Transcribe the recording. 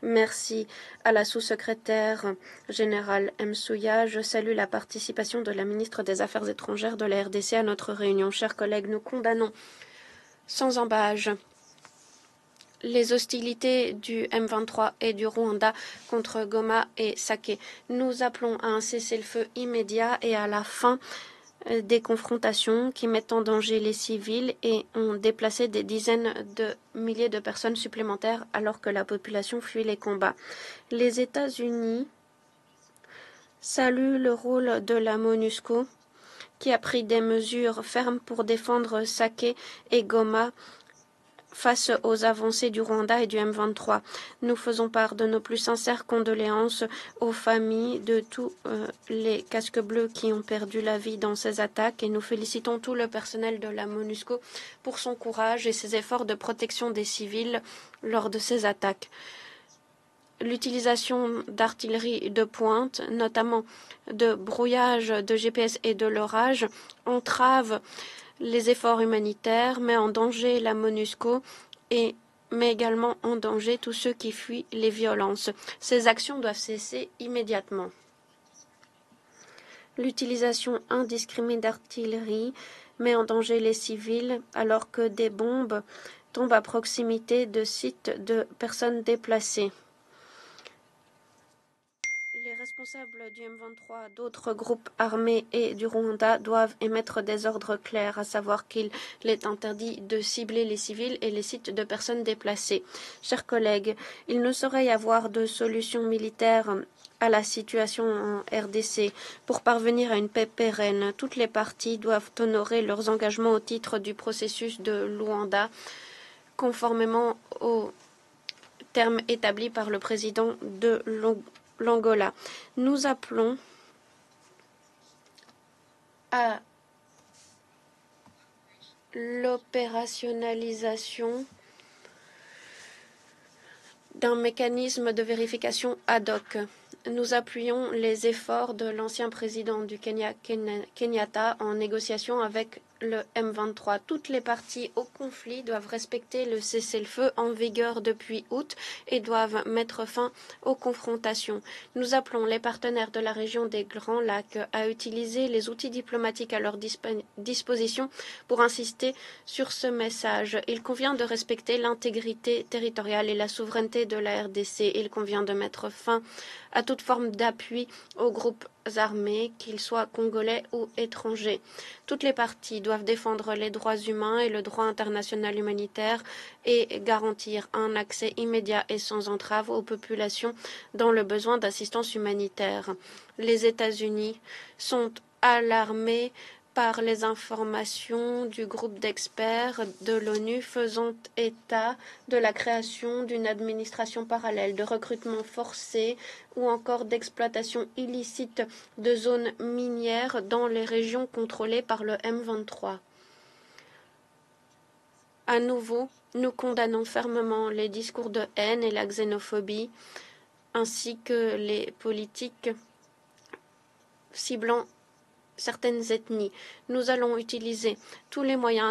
Merci à la sous-secrétaire générale Msouya. Je salue la participation de la ministre des Affaires étrangères de la RDC à notre réunion. Chers collègues, nous condamnons sans ambages les hostilités du M23 et du Rwanda contre Goma et Sake. Nous appelons à un cessez-le-feu immédiat et à la fin des confrontations qui mettent en danger les civils et ont déplacé des dizaines de milliers de personnes supplémentaires alors que la population fuit les combats. Les États-Unis saluent le rôle de la MONUSCO qui a pris des mesures fermes pour défendre Sake et Goma face aux avancées du Rwanda et du M23. Nous faisons part de nos plus sincères condoléances aux familles de tous les casques bleus qui ont perdu la vie dans ces attaques et nous félicitons tout le personnel de la MONUSCO pour son courage et ses efforts de protection des civils lors de ces attaques. L'utilisation d'artillerie de pointe, notamment de brouillage de GPS et de l'orage, entrave les efforts humanitaires, met en danger la MONUSCO et met également en danger tous ceux qui fuient les violences. Ces actions doivent cesser immédiatement. L'utilisation indiscriminée d'artillerie met en danger les civils alors que des bombes tombent à proximité de sites de personnes déplacées. Les responsables du M23, d'autres groupes armés et du Rwanda doivent émettre des ordres clairs, à savoir qu'il est interdit de cibler les civils et les sites de personnes déplacées. Chers collègues, il ne saurait y avoir de solution militaire à la situation en RDC. Pour parvenir à une paix pérenne, toutes les parties doivent honorer leurs engagements au titre du processus de Luanda, conformément aux termes établis par le président de l'Angola. Nous appelons à l'opérationnalisation d'un mécanisme de vérification ad hoc. Nous appuyons les efforts de l'ancien président du Kenya, Kenyatta, en négociation avec le M23. Toutes les parties au conflit doivent respecter le cessez-le-feu en vigueur depuis août et doivent mettre fin aux confrontations. Nous appelons les partenaires de la région des Grands Lacs à utiliser les outils diplomatiques à leur disposition pour insister sur ce message. Il convient de respecter l'intégrité territoriale et la souveraineté de la RDC. Il convient de mettre fin à toute forme d'appui aux groupes armés, qu'ils soient congolais ou étrangers. Toutes les parties doivent défendre les droits humains et le droit international humanitaire et garantir un accès immédiat et sans entrave aux populations dans le besoin d'assistance humanitaire. Les États-Unis sont alarmés par les informations du groupe d'experts de l'ONU faisant état de la création d'une administration parallèle, de recrutement forcé ou encore d'exploitation illicite de zones minières dans les régions contrôlées par le M23. À nouveau, nous condamnons fermement les discours de haine et la xénophobie, ainsi que les politiques ciblant certaines ethnies. Nous allons utiliser tous les moyens